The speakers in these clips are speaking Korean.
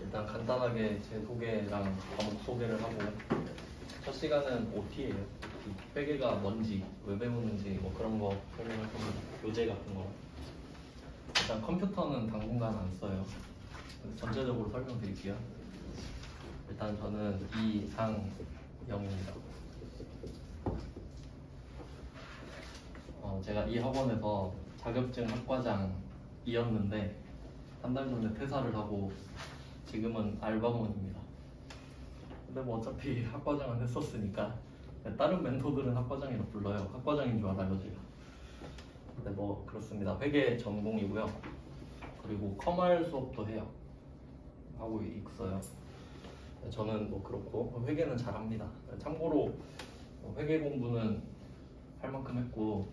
일단 간단하게 제 소개랑 과목 소개를 하고 첫 시간은 OT예요. 회계가 뭔지, 왜 배우는지 뭐 그런 거 설명할 겁니다. 교재 같은 거. 일단 컴퓨터는 당분간 안 써요. 전체적으로 설명드릴게요. 일단 저는 이상영입니다. 제가 이 학원에서 자격증 학과장이었는데 한 달 전에 퇴사를 하고 지금은 알바몬입니다. 근데 뭐 어차피 학과장은 했었으니까 다른 멘토들은 학과장이라 불러요. 학과장인 줄 알아요 제가. 근데 뭐 그렇습니다. 회계 전공이고요. 그리고 커말 수업도 해요. 하고 있어요. 저는 뭐 그렇고 회계는 잘합니다. 참고로 회계 공부는 할 만큼 했고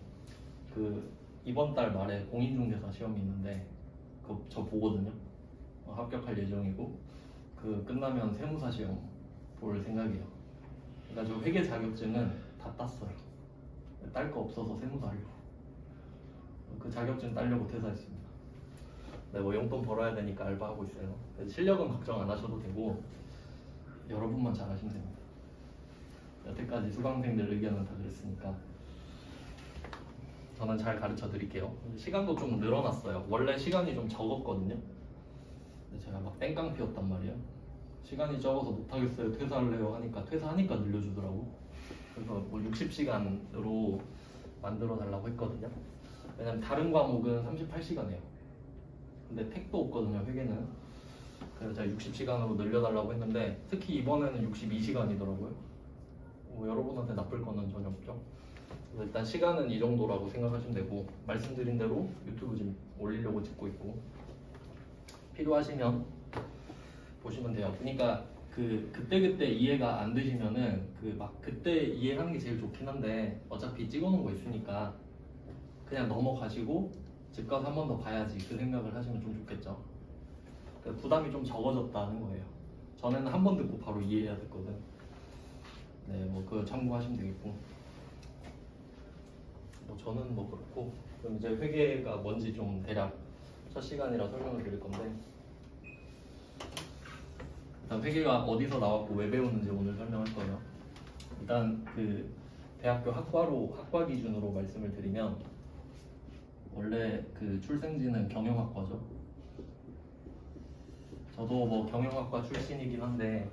이번 달 말에 공인중개사 시험이 있는데 그거 저 보거든요. 합격할 예정이고 끝나면 세무사 시험 볼 생각이에요. 그러니까 저 회계 자격증은 다 땄어요. 딸 거 없어서 세무사 하려고. 그 자격증 따려고 퇴사했습니다. 네, 뭐 용돈 벌어야 되니까 알바하고 있어요. 실력은 걱정 안 하셔도 되고 여러분만 잘하시면 됩니다. 여태까지 수강생들 의견은 다 그랬으니까 저는 잘 가르쳐 드릴게요. 시간도 좀 늘어났어요. 원래 시간이 좀 적었거든요. 근데 제가 막 땡깡 피웠단 말이에요. 시간이 적어서 못하겠어요. 퇴사할래요 하니까 퇴사하니까 늘려주더라고. 그래서 뭐 60시간으로 만들어 달라고 했거든요. 왜냐면 다른 과목은 38시간이에요. 근데 택도 없거든요, 회계는. 그래서 제가 60시간으로 늘려달라고 했는데 특히 이번에는 62시간이더라고요. 여러분한테 나쁠 거는 전혀 없죠. 그래서 일단 시간은 이 정도라고 생각하시면 되고 말씀드린 대로 유튜브 지금 올리려고 찍고 있고 필요하시면 보시면 돼요. 그러니까 그때 이해가 안 되시면은 그때 이해하는 게 제일 좋긴 한데 어차피 찍어놓은 거 있으니까 그냥 넘어가시고 집 가서 한 번 더 봐야지 그 생각을 하시면 좀 좋겠죠. 부담이 좀 적어졌다는 거예요. 전에는 한 번 듣고 바로 이해해야 됐거든. 네, 뭐 그거 참고하시면 되겠고. 뭐 저는 뭐 그렇고 그럼 이제 회계가 뭔지 좀 대략 첫 시간이라 설명을 드릴 건데 일단 회계가 어디서 나왔고 왜 배우는지 오늘 설명할 거예요. 일단 대학교 학과 기준으로 말씀을 드리면 원래 출생지는 경영학과죠. 저도 뭐 경영학과 출신이긴 한데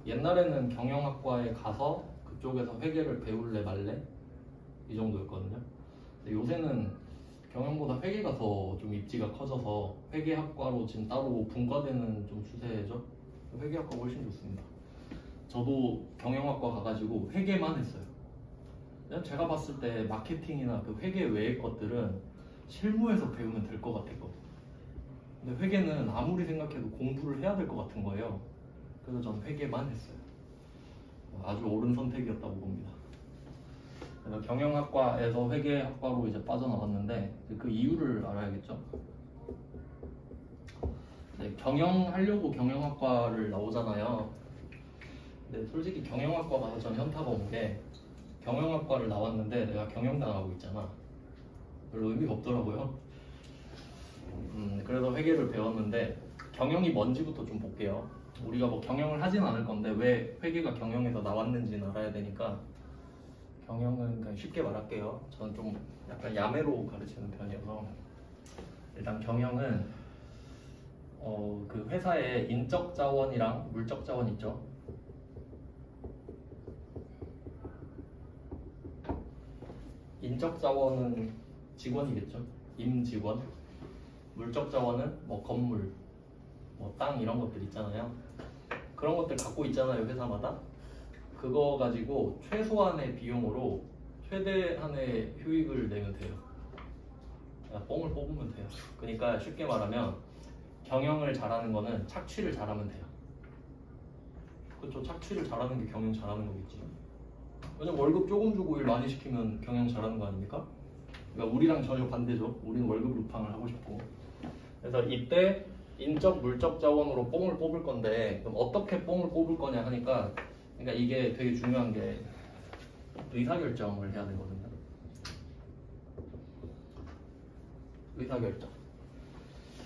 옛날에는 경영학과에 가서 그쪽에서 회계를 배울래 말래 이 정도였거든요. 근데 요새는 경영보다 회계가 더 좀 입지가 커져서 회계학과로 지금 따로 분과되는 좀 추세죠. 회계학과 훨씬 좋습니다. 저도 경영학과 가가지고 회계만 했어요. 그냥 제가 봤을 때 마케팅이나 회계 외의 것들은 실무에서 배우면 될 것 같았거든요. 근데 회계는 아무리 생각해도 공부를 해야 될 것 같은 거예요. 그래서 전 회계만 했어요. 아주 옳은 선택이었다고 봅니다. 그래서 경영학과에서 회계학과로 이제 빠져나왔는데 그 이유를 알아야겠죠. 네, 경영하려고 경영학과를 나오잖아요. 근데 솔직히 경영학과 가서 전 현타가 온 게 경영학과를 나왔는데 내가 경영당하고 있잖아. 별로 의미가 없더라고요. 그래서 회계를 배웠는데 경영이 뭔지부터 좀 볼게요. 우리가 뭐 경영을 하진 않을 건데 왜 회계가 경영에서 나왔는지는 알아야 되니까 경영은 그냥 쉽게 말할게요. 저는 좀 약간 야매로 가르치는 편이어서 일단 경영은 회사에 인적 자원이랑 물적 자원 있죠. 인적 자원은 직원이겠죠. 임직원. 물적 자원은 뭐 건물, 뭐 땅 이런 것들 있잖아요. 그런 것들 갖고 있잖아요, 회사마다. 그거 가지고 최소한의 비용으로 최대한의 효익을 내면 돼요. 그냥 뽕을 뽑으면 돼요. 그러니까 쉽게 말하면 경영을 잘하는 거는 착취를 잘하면 돼요. 그렇죠? 착취를 잘하는 게 경영 잘하는 거겠지. 왜냐면 월급 조금 주고 일 많이 시키면 경영 잘하는 거 아닙니까? 그러니까 우리랑 전혀 반대죠. 우리는 월급 루팡을 하고 싶고. 그래서 이때 인적 물적 자원으로 뽕을 뽑을 건데 그럼 어떻게 뽕을 뽑을 거냐 하니까 그러니까 이게 되게 중요한 게 의사결정을 해야 되거든요. 의사결정.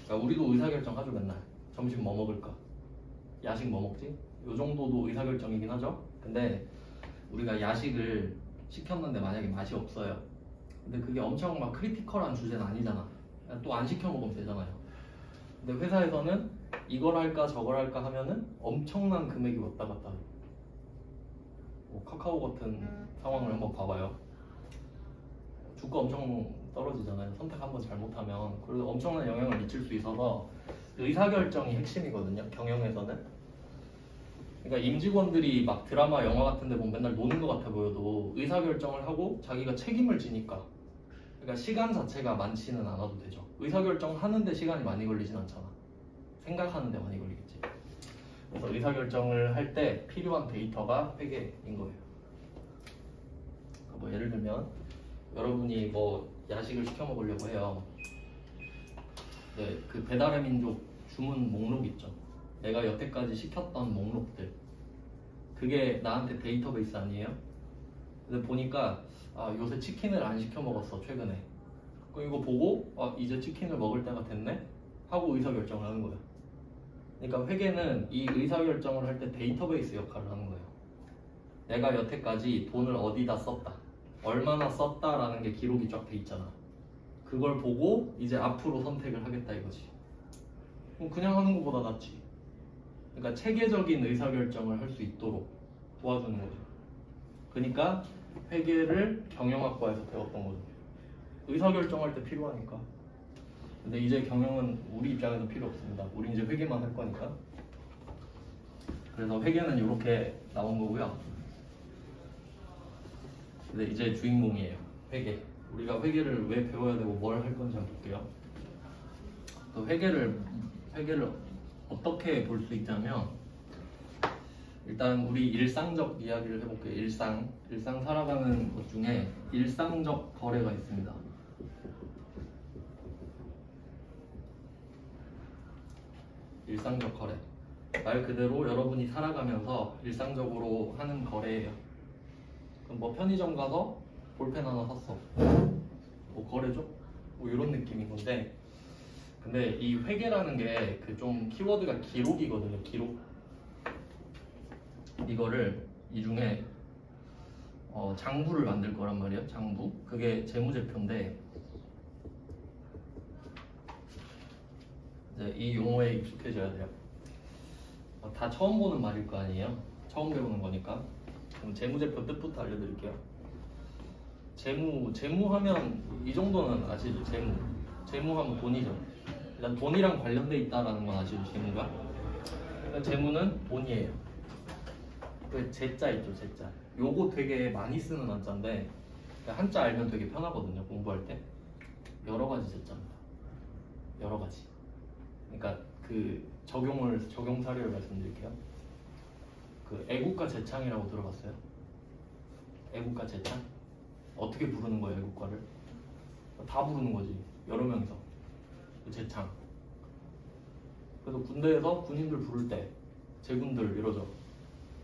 그러니까 우리도 의사결정 하죠. 맨날 점심 뭐 먹을까, 야식 뭐 먹지? 요 정도도 의사결정이긴 하죠. 근데 우리가 야식을 시켰는데 만약에 맛이 없어요. 근데 그게 엄청 막 크리티컬한 주제는 아니잖아. 또 안 시켜 먹으면 되잖아요. 근데 회사에서는 이걸 할까 저걸 할까 하면은 엄청난 금액이 왔다 갔다 해요. 뭐 카카오 같은 상황을 한번 봐봐요. 주가 엄청 떨어지잖아요. 선택 한번 잘못하면. 그래서 엄청난 영향을 미칠 수 있어서 의사결정이 핵심이거든요. 경영에서는. 그러니까 임직원들이 막 드라마, 영화 같은 데 보면 맨날 노는 것 같아 보여도 의사결정을 하고 자기가 책임을 지니까, 그러니까 시간 자체가 많지는 않아도 되죠. 의사결정 하는데 시간이 많이 걸리진 않잖아. 생각하는데 많이 걸리겠지. 그래서 의사결정을 할 때 필요한 데이터가 회계인 거예요. 뭐 예를 들면 여러분이 뭐 야식을 시켜 먹으려고 해요. 네, 그 배달의 민족 주문 목록 있죠. 내가 여태까지 시켰던 목록들, 그게 나한테 데이터베이스 아니에요? 근데 보니까 요새 치킨을 안 시켜 먹었어 최근에. 그럼 이거 보고 이제 치킨을 먹을 때가 됐네? 하고 의사결정을 하는 거예요. 그러니까 회계는 이 의사결정을 할 때 데이터베이스 역할을 하는 거예요. 내가 여태까지 돈을 어디다 썼다, 얼마나 썼다라는 게 기록이 쫙 돼 있잖아. 그걸 보고 이제 앞으로 선택을 하겠다 이거지. 그냥 하는 것보다 낫지. 그러니까 체계적인 의사결정을 할 수 있도록 도와주는 거죠. 그러니까 회계를 경영학과에서 배웠던 거죠. 의사결정할 때 필요하니까. 근데 이제 경영은 우리 입장에서 필요 없습니다. 우리 이제 회계만 할 거니까. 그래서 회계는 이렇게 나온 거고요. 근데 이제 주인공이에요. 회계. 우리가 회계를 왜 배워야 되고 뭘 할 건지 한번 볼게요. 또 회계를 어떻게 볼 수 있냐면, 일단 우리 일상적 이야기를 해볼게요. 일상 살아가는 것 중에 일상적 거래가 있습니다. 일상적 거래. 말 그대로 여러분이 살아가면서 일상적으로 하는 거래예요. 그럼 뭐 편의점 가서 볼펜 하나 샀어. 뭐 거래죠? 뭐 이런 느낌인 건데, 근데 이 회계라는 게 그 좀 키워드가 기록이거든요. 기록. 이거를 이 중에 장부를 만들 거란 말이에요. 장부. 그게 재무제표인데, 이제 이 용어에 익숙해져야 돼요. 다 처음 보는 말일 거 아니에요. 처음 배우는 거니까. 그럼 재무제표 뜻부터 알려드릴게요. 재무하면 이 정도는 아시죠? 재무하면 돈이죠. 일단 돈이랑 관련돼 있다라는 건 아시죠? 재무가. 그러니까 재무는 돈이에요. 그 제자 있죠, 제자. 요거 되게 많이 쓰는 한자인데, 한자 알면 되게 편하거든요, 공부할 때. 여러 가지 제자입니다. 여러 가지. 그러니까 그 적용 사례를 말씀드릴게요. 그 애국가 제창이라고 들어봤어요? 애국가 제창? 어떻게 부르는 거예요, 애국가를? 다 부르는 거지, 여러 명이서. 그 제창. 그래서 군대에서 군인들 부를 때 제군들 이러죠.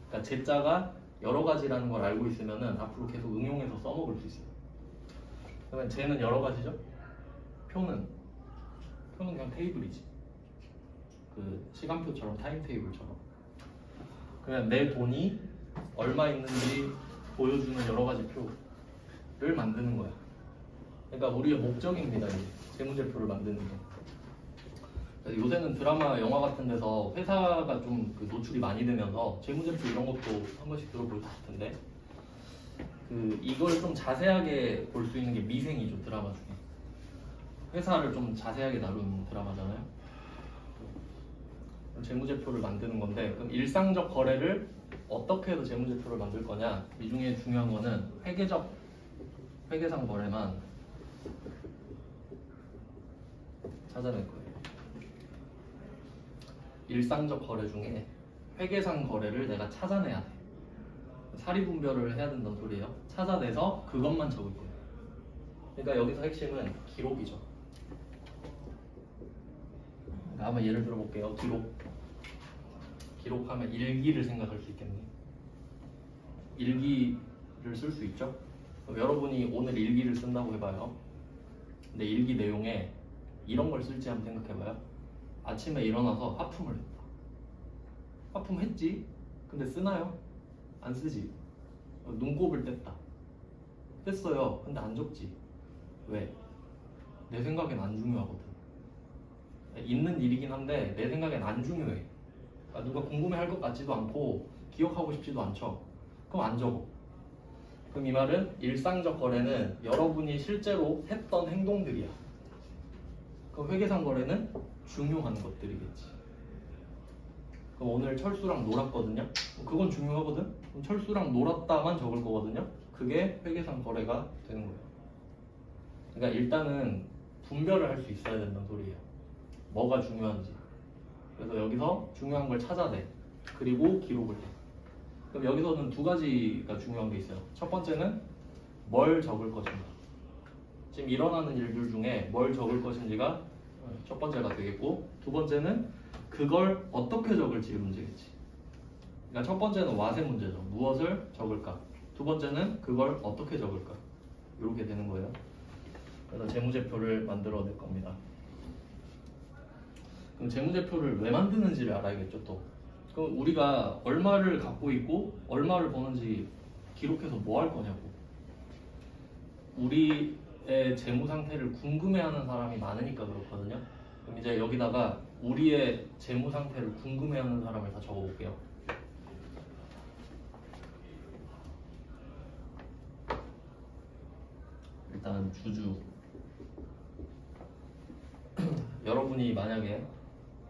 그러니까 제자가 여러 가지라는 걸 알고 있으면은 앞으로 계속 응용해서 써먹을 수 있어요. 그러면 쟤는 여러 가지죠. 표는 그냥 테이블이지. 그 시간표처럼, 타임테이블처럼. 그냥 내 돈이 얼마 있는지 보여주는 여러 가지 표를 만드는 거야. 그러니까 우리의 목적입니다. 이 재무제표를 만드는 게. 요새는 드라마, 영화 같은 데서 회사가 좀 그 노출이 많이 되면서 재무제표 이런 것도 한 번씩 들어보셨을 텐데, 그 이걸 좀 자세하게 볼 수 있는 게 미생이죠. 드라마 중에 회사를 좀 자세하게 다룬 드라마잖아요. 재무제표를 만드는 건데, 그럼 일상적 거래를 어떻게 해서 재무제표를 만들 거냐, 이 중에 중요한 거는 회계상 거래만 찾아낼 거예요. 일상적 거래 중에 회계상 거래를 내가 찾아내야 돼. 사리분별을 해야 된다는 소리예요. 찾아내서 그것만 적을 거예요. 그러니까 여기서 핵심은 기록이죠. 그러니까 한번 예를 들어 볼게요. 기록하면 일기를 생각할 수 있겠네. 일기를 쓸 수 있죠. 그럼 여러분이 오늘 일기를 쓴다고 해봐요. 근데 일기 내용에 이런 걸 쓸지 한번 생각해봐요. 아침에 일어나서 하품을 했다. 하품했지? 근데 쓰나요? 안 쓰지. 눈곱을 뗐다. 뗐어요. 근데 안 적지. 왜? 내 생각엔 안 중요하거든. 있는 일이긴 한데 내 생각엔 안 중요해. 그러니까 누가 궁금해할 것 같지도 않고 기억하고 싶지도 않죠. 그럼 안 적어. 그럼 이 말은 일상적 거래는 여러분이 실제로 했던 행동들이야. 그 회계상 거래는 중요한 것들이겠지. 그럼 오늘 철수랑 놀았거든요. 그건 중요하거든. 그럼 철수랑 놀았다만 적을 거거든요. 그게 회계상 거래가 되는 거예요. 그러니까 일단은 분별을 할 수 있어야 된다는 소리예요. 뭐가 중요한지. 그래서 여기서 중요한 걸 찾아내. 그리고 기록을 해. 그럼 여기서는 두 가지가 중요한 게 있어요. 첫 번째는 뭘 적을 것인가. 지금 일어나는 일들 중에 뭘 적을 것인지가 첫 번째가 되겠고, 두 번째는 그걸 어떻게 적을지 문제겠지. 그러니까 첫 번째는 와세 문제죠. 무엇을 적을까. 두 번째는 그걸 어떻게 적을까. 이렇게 되는 거예요. 그래서 재무제표를 만들어낼 겁니다. 그럼 재무제표를 왜 만드는지를 알아야겠죠. 또 그럼 우리가 얼마를 갖고 있고 얼마를 버는지 기록해서 뭐 할 거냐고. 우리의 재무 상태를 궁금해하는 사람이 많으니까 그렇거든요. 그럼 이제 여기다가 우리의 재무 상태를 궁금해하는 사람을 다 적어볼게요. 일단 주주. 여러분이 만약에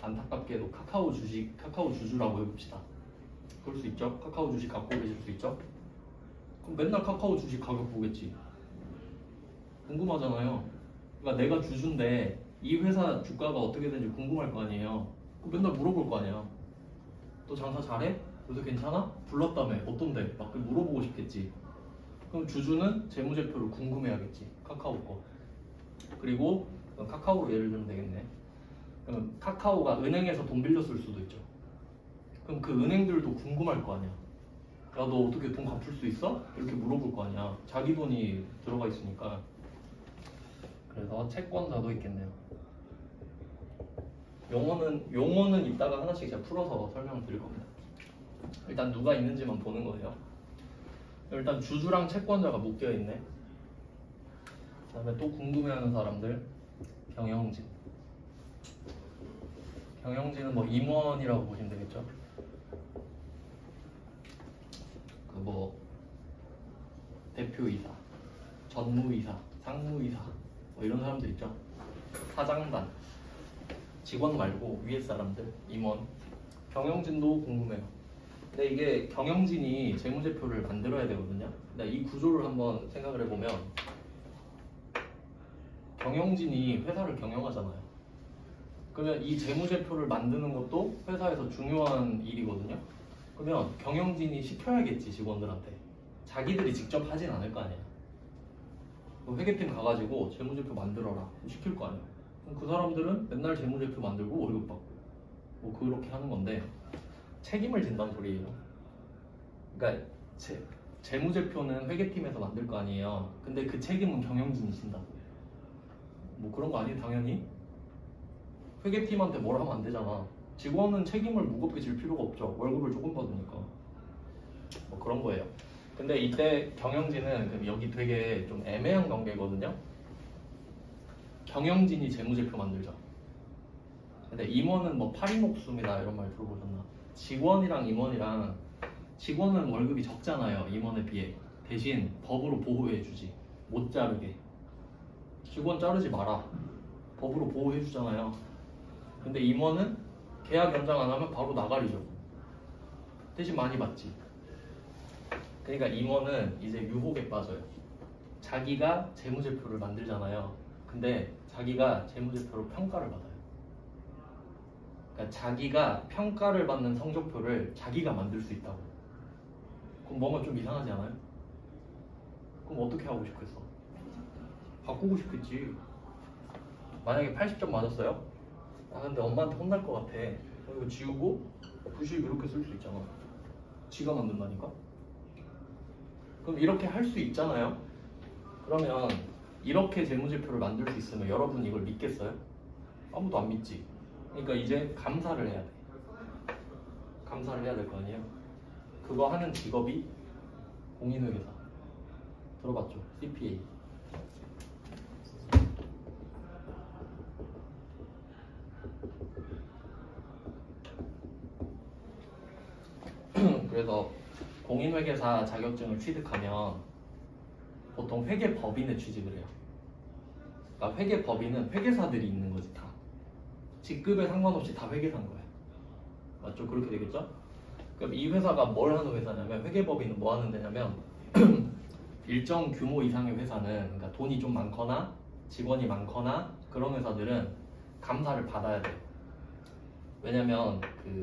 안타깝게도 카카오 주주라고 해봅시다. 그럴 수 있죠? 카카오 주식 갖고 계실 수 있죠? 그럼 맨날 카카오 주식 가격 보겠지. 궁금하잖아요. 그러니까 내가 주주인데 이 회사 주가가 어떻게 되는지 궁금할 거 아니에요. 그럼 맨날 물어볼 거 아니야. 너 장사 잘해? 요새 괜찮아? 불렀다며. 어떤데? 막 물어보고 싶겠지. 그럼 주주는 재무제표를 궁금해하겠지. 카카오 거. 그리고 카카오로 예를 들면 되겠네. 그럼 카카오가 은행에서 돈 빌렸을 수도 있죠. 그럼 그 은행들도 궁금할 거 아니야. 야, 너 어떻게 돈 갚을 수 있어? 이렇게 물어볼 거 아니야. 자기 돈이 들어가 있으니까. 그래서 채권자도 있겠네요. 용어는 이따가 하나씩 제가 풀어서 설명을 드릴 겁니다. 일단 누가 있는지만 보는 거예요. 일단 주주랑 채권자가 묶여 있네. 그다음에 또 궁금해하는 사람들, 경영진. 경영진은 뭐 임원이라고 보시면 되겠죠. 그 뭐 대표이사, 전무이사, 상무이사 뭐 이런 사람들 있죠. 사장단, 직원 말고 위에 사람들, 임원. 경영진도 궁금해요. 근데 이게 경영진이 재무제표를 만들어야 되거든요. 근데 이 구조를 한번 생각을 해보면 경영진이 회사를 경영하잖아요. 그러면 이 재무제표를 만드는 것도 회사에서 중요한 일이거든요. 그러면 경영진이 시켜야겠지, 직원들한테. 자기들이 직접 하진 않을 거 아니야. 회계팀 가가지고 재무제표 만들어라 시킬 거 아니야. 그럼 그 사람들은 맨날 재무제표 만들고 월급 받고 뭐 그렇게 하는 건데 책임을 진다는 소리예요. 그러니까 재무제표는 회계팀에서 만들 거 아니에요. 근데 그 책임은 경영진이 진다고. 뭐 그런 거 아니에요, 당연히. 회계팀한테 뭘 하면 안 되잖아. 직원은 책임을 무겁게 질 필요가 없죠. 월급을 조금 받으니까. 뭐 그런 거예요. 근데 이때 경영진은 여기 되게 좀 애매한 관계거든요. 경영진이 재무제표 만들죠. 근데 임원은 뭐 파리목숨이다 이런 말 들어보셨나? 직원이랑 임원이랑 직원은 월급이 적잖아요. 임원에 비해. 대신 법으로 보호해주지. 못 자르게. 직원 자르지 마라. 법으로 보호해주잖아요. 근데 임원은 계약 연장 안 하면 바로 나가리죠. 대신 많이 받지. 그러니까 임원은 이제 유혹에 빠져요. 자기가 재무제표를 만들잖아요. 근데 자기가 재무제표로 평가를 받아요. 그러니까 자기가 평가를 받는 성적표를 자기가 만들 수 있다고. 그럼 뭔가 좀 이상하지 않아요? 그럼 어떻게 하고 싶겠어? 바꾸고 싶겠지. 만약에 80점 맞았어요? 아 근데 엄마한테 혼날 것 같아. 이거 지우고 부실 이렇게 쓸 수 있잖아. 지가 만든다니까? 그럼 이렇게 할 수 있잖아요? 그러면 이렇게 재무제표를 만들 수 있으면 여러분 이걸 믿겠어요? 아무도 안 믿지. 그러니까 이제 감사를 해야 돼. 감사를 해야 될 거 아니에요. 그거 하는 직업이 공인회계사. 들어봤죠? CPA. 그래서 공인회계사 자격증을 취득하면 보통 회계법인에 취직을 해요. 그러니까 회계법인은 회계사들이 있는 거지 다. 직급에 상관없이 다 회계사인 거예요. 맞죠? 그렇게 되겠죠? 그럼 이 회사가 뭘 하는 회사냐면 회계법인은 뭐 하는 데냐면 일정 규모 이상의 회사는 그러니까 돈이 좀 많거나 직원이 많거나 그런 회사들은 감사를 받아야 돼요. 왜냐면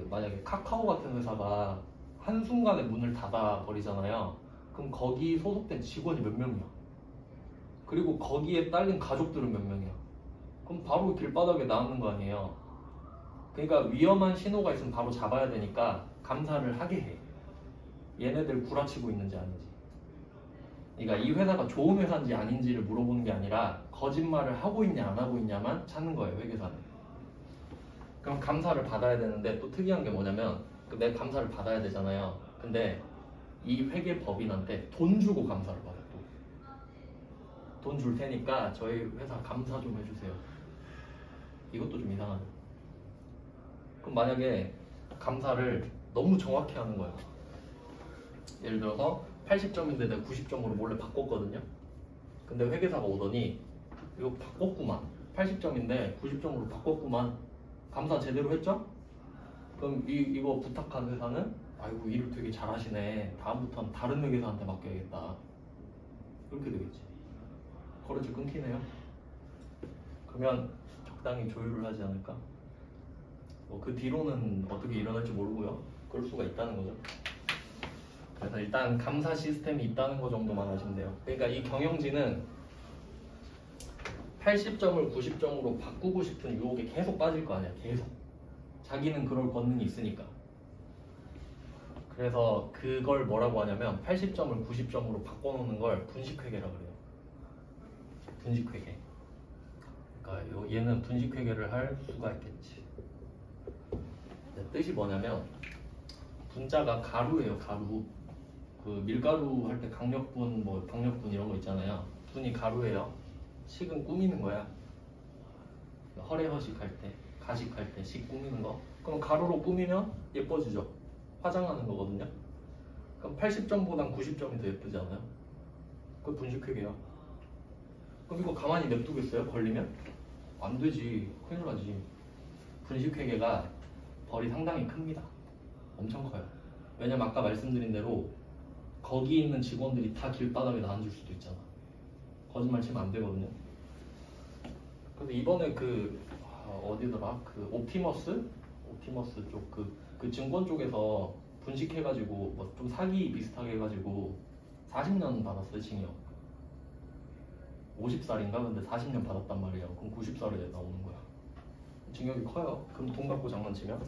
만약에 카카오 같은 회사가 한순간에 문을 닫아 버리잖아요. 그럼 거기 소속된 직원이 몇 명이야. 그리고 거기에 딸린 가족들은 몇 명이야. 그럼 바로 길바닥에 나오는 거 아니에요. 그러니까 위험한 신호가 있으면 바로 잡아야 되니까 감사를 하게 해. 얘네들 구라치고 있는지 아닌지. 그러니까 이 회사가 좋은 회사인지 아닌지를 물어보는 게 아니라 거짓말을 하고 있냐 안 하고 있냐만 찾는 거예요, 회계사는. 그럼 감사를 받아야 되는데 또 특이한 게 뭐냐면 내 감사를 받아야 되잖아요. 근데 이 회계법인한테 돈 주고 감사를 받아요. 돈 줄 테니까 저희 회사 감사 좀 해주세요. 이것도 좀 이상하죠. 그럼 만약에 감사를 너무 정확히 하는 거예요. 예를 들어서 80점인데 내가 90점으로 몰래 바꿨거든요. 근데 회계사가 오더니 이거 바꿨구만. 80점인데 90점으로 바꿨구만. 감사 제대로 했죠? 그럼 이거 부탁한 회사는 아이고 일을 되게 잘하시네. 다음부터는 다른 회계사한테 맡겨야겠다. 그렇게 되겠지. 거래처 끊기네요. 그러면 적당히 조율을 하지 않을까? 그 뒤로는 어떻게 일어날지 모르고요. 그럴 수가 있다는 거죠. 그래서 일단 감사 시스템이 있다는 거 정도만 아시면 돼요. 그러니까 이 경영진은 80점을 90점으로 바꾸고 싶은 유혹에 계속 빠질 거 아니야. 계속. 자기는 그럴 권능이 있으니까. 그래서 그걸 뭐라고 하냐면 80점을 90점으로 바꿔놓는 걸 분식회계라고 그래요. 분식회계. 그러니까 얘는 분식회계를 할 수가 있겠지. 뜻이 뭐냐면 분자가 가루예요. 가루. 밀가루 할 때 강력분, 박력분 이런 거 있잖아요. 분이 가루예요. 식은 꾸미는 거야. 허례허식할 때, 가식할 때 식 꾸미는 거. 그럼 가루로 꾸미면 예뻐지죠. 화장하는 거거든요. 그럼 80점보단 90점이 더 예쁘지 않아요? 그거 분식회계야. 그럼 이거 가만히 냅두겠어요? 걸리면? 안 되지. 큰일 나지. 분식회계가 벌이 상당히 큽니다. 엄청 커요. 왜냐면 아까 말씀드린 대로 거기 있는 직원들이 다 길바닥에 나앉을 수도 있잖아. 거짓말 치면 안 되거든요. 그래서 이번에 어디더라? 옵티머스 쪽 그 증권 쪽에서 분식해가지고 좀 사기 비슷하게 해가지고 40년 받았어요, 징역. 50살인가? 근데 40년 받았단 말이에요. 그럼 90살에 나오는 거야. 징역이 커요. 그럼 돈 갖고 장난치면.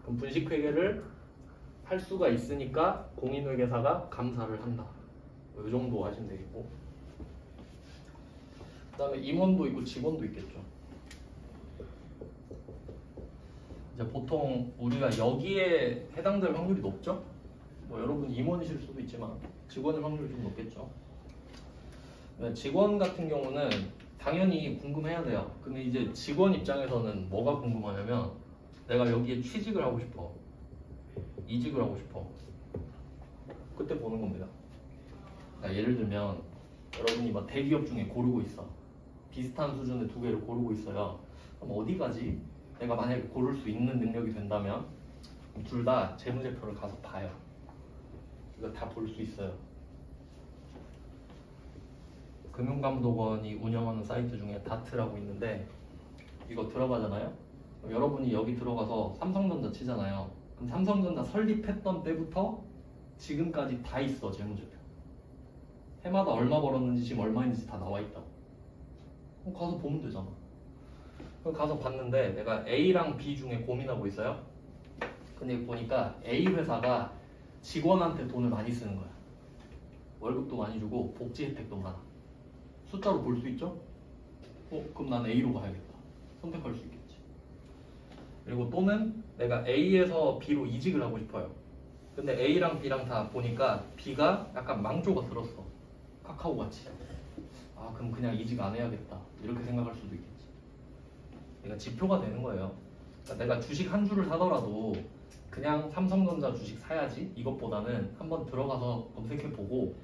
그럼 분식회계를 할 수가 있으니까 공인회계사가 감사를 한다. 이 정도 하시면 되겠고. 그 다음에 임원도 있고 직원도 있겠죠. 이제 보통 우리가 여기에 해당될 확률이 높죠? 여러분 임원이실 수도 있지만 직원일 확률이 좀 높겠죠. 직원 같은 경우는 당연히 궁금해야 돼요. 근데 이제 직원 입장에서는 뭐가 궁금하냐면 내가 여기에 취직을 하고 싶어. 이직을 하고 싶어. 그때 보는 겁니다. 그러니까 예를 들면 여러분이 대기업 중에 고르고 있어. 비슷한 수준의 두 개를 고르고 있어요. 그럼 어디 가지? 내가 만약에 고를 수 있는 능력이 된다면 둘 다 재무제표를 가서 봐요. 이거 다 볼 수 있어요. 금융감독원이 운영하는 사이트 중에 다트라고 있는데 이거 들어가잖아요. 그럼 여러분이 여기 들어가서 삼성전자 치잖아요. 그럼 삼성전자 설립했던 때부터 지금까지 다 있어, 재무제표. 해마다 얼마 벌었는지 지금 얼마인지 다 나와 있다고. 그럼 가서 보면 되잖아. 그럼 가서 봤는데 내가 A랑 B 중에 고민하고 있어요. 근데 보니까 A 회사가 직원한테 돈을 많이 쓰는 거야. 월급도 많이 주고 복지 혜택도 많아. 숫자로 볼 수 있죠? 그럼 난 A로 가야겠다. 선택할 수 있겠지. 그리고 또는 내가 A에서 B로 이직을 하고 싶어요. 근데 A랑 B랑 다 보니까 B가 약간 망조가 들었어. 카카오 같이. 아, 그럼 그냥 이직 안 해야겠다. 이렇게 생각할 수도 있겠지. 그러니까 지표가 되는 거예요. 그러니까 내가 주식 한 주를 사더라도 그냥 삼성전자 주식 사야지 이것보다는 한번 들어가서 검색해보고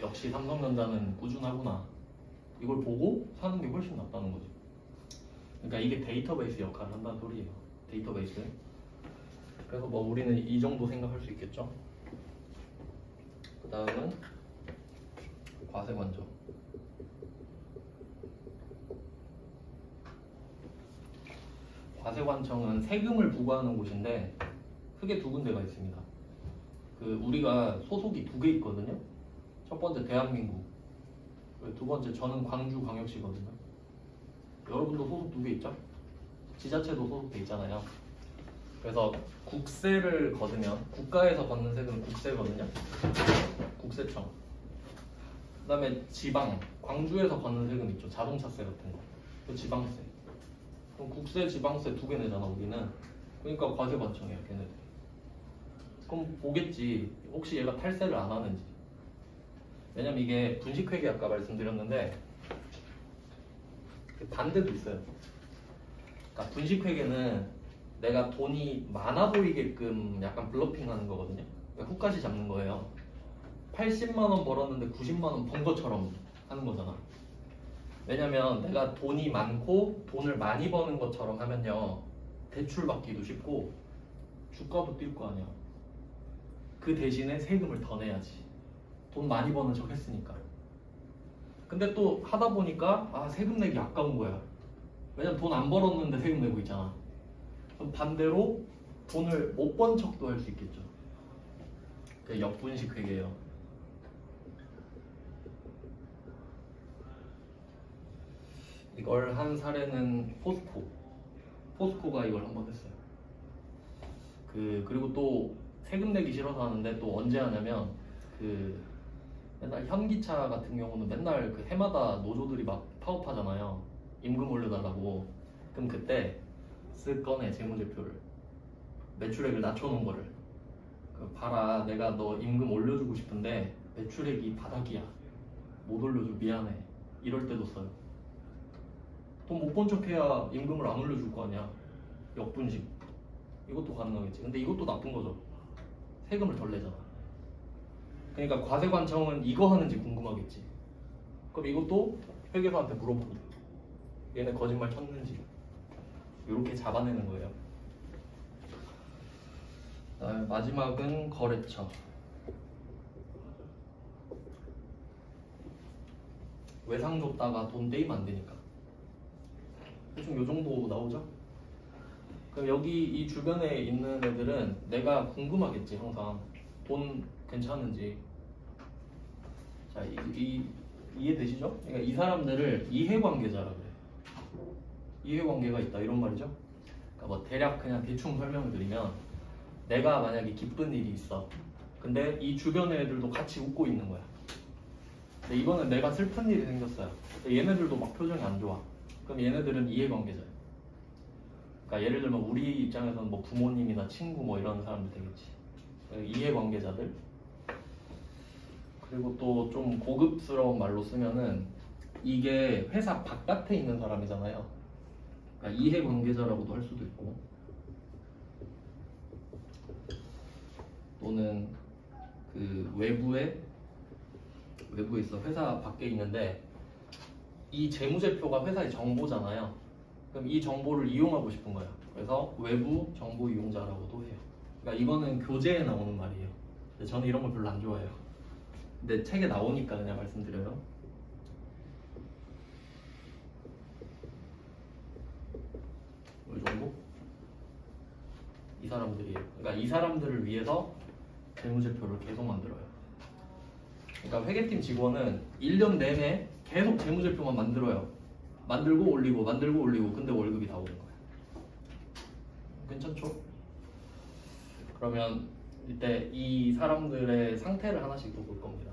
역시 삼성전자는 꾸준하구나. 이걸 보고 사는 게 훨씬 낫다는 거죠. 그러니까 이게 데이터베이스 역할을 한다는 소리예요. 데이터베이스. 그래서 뭐 우리는 이 정도 생각할 수 있겠죠. 그 다음은 과세관점. 과세관청은 세금을 부과하는 곳인데 크게 두 군데가 있습니다. 그 우리가 소속이 두 개 있거든요. 첫 번째 대한민국, 두 번째 저는 광주광역시거든요. 여러분도 소속 두 개 있죠? 지자체도 소속돼 있잖아요. 그래서 국세를 거두면 국가에서 걷는 세금은 국세거든요. 국세청. 그 다음에 지방, 광주에서 걷는 세금 있죠. 자동차세 같은 거. 그 지방세. 그럼 국세, 지방세 두 개 내잖아 우리는. 그러니까 과세관청이야 걔네들. 그럼 보겠지. 혹시 얘가 탈세를 안 하는지. 왜냐면 이게 분식회계 아까 말씀드렸는데 반대도 있어요. 그러니까 분식회계는 내가 돈이 많아 보이게끔 약간 블러핑하는 거거든요. 그러니까 훅까지 잡는 거예요. 80만 원 벌었는데 90만 원 번 것처럼 하는 거잖아. 왜냐면 내가 돈이 많고 돈을 많이 버는 것처럼 하면요 대출 받기도 쉽고 주가도 뛸 거 아니야. 그 대신에 세금을 더 내야지. 돈 많이 버는 척 했으니까. 근데 또 하다 보니까 세금 내기 아까운 거야. 왜냐면 돈 안 벌었는데 세금 내고 있잖아. 그럼 반대로 돈을 못 번 척도 할 수 있겠죠. 그게 역분식 회계예요. 이걸 한 사례는 포스코가 이걸 한번 했어요. 그리고 또 세금 내기 싫어서 하는데 또 언제 하냐면 맨날 현기차 같은 경우는 맨날 그 해마다 노조들이 막 파업하잖아요. 임금 올려달라고. 그럼 그때 쓱 꺼내 재무제표를. 매출액을 낮춰놓은 거를. 봐라, 내가 너 임금 올려주고 싶은데 매출액이 바닥이야. 못 올려줘, 미안해. 이럴 때도 써요. 돈 못 번 척해야 임금을 안 올려줄 거 아니야. 역분식. 이것도 가능하겠지. 근데 이것도 나쁜 거죠. 세금을 덜 내잖아. 그러니까 과세관청은 이거 하는지 궁금하겠지. 그럼 이것도 회계사한테 물어보고 얘네 거짓말 쳤는지 이렇게 잡아내는 거예요. 그다음에 마지막은 거래처. 외상 줬다가 돈 떼이면 안 되니까. 대충 요 정도 나오죠? 그럼 여기 이 주변에 있는 애들은 내가 궁금하겠지 항상. 돈 괜찮은지. 자, 이해되시죠? 그러니까 이 사람들을 이해관계자라 그래. 이해관계가 있다 이런 말이죠. 그러니까 뭐 대략 그냥 대충 설명을 드리면 내가 만약에 기쁜 일이 있어. 근데 이 주변의 애들도 같이 웃고 있는 거야. 근데 이번엔 내가 슬픈 일이 생겼어요. 얘네들도 막 표정이 안 좋아. 그럼 얘네들은 이해관계자야. 그러니까 예를 들면 우리 입장에서는 뭐 부모님이나 친구 뭐 이런 사람들 되겠지. 이해관계자들. 그리고 또 좀 고급스러운 말로 쓰면은 이게 회사 바깥에 있는 사람이잖아요. 그러니까 이해관계자라고도 할 수도 있고 또는 그 외부에 있어. 회사 밖에 있는데 이 재무제표가 회사의 정보잖아요. 그럼 이 정보를 이용하고 싶은 거야. 그래서 외부 정보 이용자라고도 해요. 그러니까 이거는 교재에 나오는 말이에요. 근데 저는 이런 거 별로 안 좋아해요. 근데 책에 나오니까 그냥 말씀드려요. 이 정도? 이 사람들이에요. 그러니까 이 사람들을 위해서 재무제표를 계속 만들어요. 그러니까 회계팀 직원은 1년 내내 계속 재무제표만 만들어요. 만들고 올리고 만들고 올리고. 근데 월급이 다 오는 거예요. 괜찮죠? 그러면 이때 이 사람들의 상태를 하나씩 더 볼 겁니다.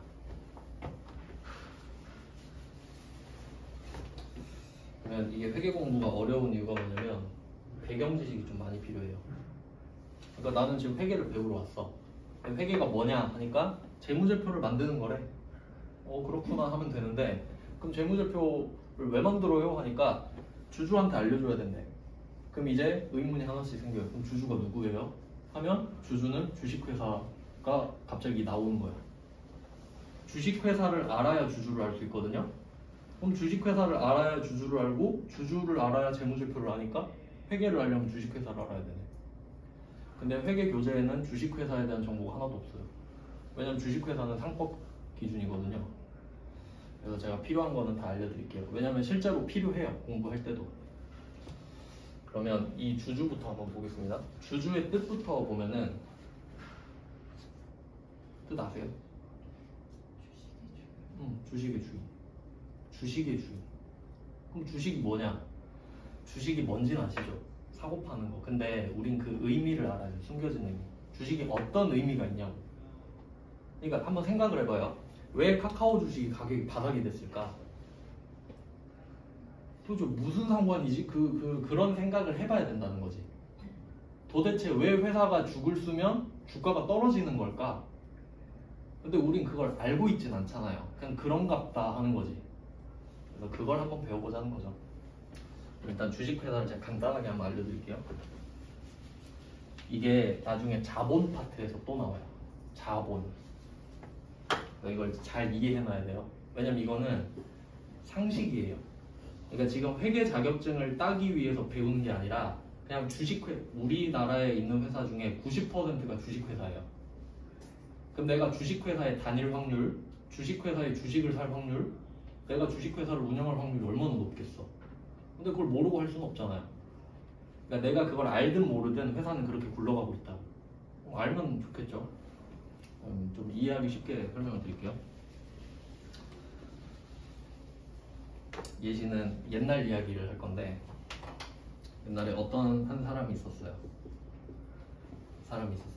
그러면 이게 회계 공부가 어려운 이유가 뭐냐면 배경 지식이 좀 많이 필요해요. 그러니까 나는 지금 회계를 배우러 왔어. 회계가 뭐냐 하니까 재무제표를 만드는 거래. 그렇구나 하면 되는데, 그럼 재무제표를 왜 만들어요? 하니까 주주한테 알려줘야 된대. 그럼 이제 의문이 하나씩 생겨요. 그럼 주주가 누구예요? 하면 주주는 주식회사가 갑자기 나오는 거야. 주식회사를 알아야 주주를 알 수 있거든요. 그럼 주식회사를 알아야 주주를 알고, 주주를 알아야 재무제표를 아니까 회계를 알려면 주식회사를 알아야 되네. 근데 회계 교재에는 주식회사에 대한 정보가 하나도 없어요. 왜냐면 주식회사는 상법 기준이거든요. 그래서 제가 필요한 거는 다 알려드릴게요. 왜냐면 실제로 필요해요. 공부할 때도. 그러면 이 주주부터 한번 보겠습니다. 주주의 뜻부터 보면은, 뜻 아세요? 주식의 주인. 주식의 주인. 그럼 주식이 뭐냐? 주식이 뭔지는 아시죠? 사고 파는 거. 근데 우린 그 의미를 알아요. 숨겨진 의미. 주식이 어떤 의미가 있냐고. 그러니까 한번 생각을 해봐요. 왜 카카오 주식이 가격이 바닥이 됐을까? 도대체 무슨 상관이지? 그런 생각을 해봐야 된다는 거지. 도대체 왜 회사가 죽을 쓰면 주가가 떨어지는 걸까? 근데 우린 그걸 알고 있진 않잖아요. 그냥 그런갑다 하는 거지. 그래서 그걸 한번 배워보자는 거죠. 일단 주식회사를 제가 간단하게 한번 알려드릴게요. 이게 나중에 자본 파트에서 또 나와요. 자본. 이걸 잘 이해해놔야 돼요. 왜냐면 이거는 상식이에요. 그러니까 지금 회계 자격증을 따기 위해서 배우는 게 아니라 그냥 우리나라에 있는 회사 중에 90%가 주식회사예요. 그럼 내가 주식회사의 단일 확률, 주식회사의 주식을 살 확률, 내가 주식회사를 운영할 확률이 얼마나 높겠어. 근데 그걸 모르고 할 수는 없잖아요. 그러니까 내가 그걸 알든 모르든 회사는 그렇게 굴러가고 있다고. 알면 좋겠죠. 좀 이해하기 쉽게 설명을 드릴게요. 예시는 옛날 이야기를 할 건데, 옛날에 어떤 한 사람이 있었어요.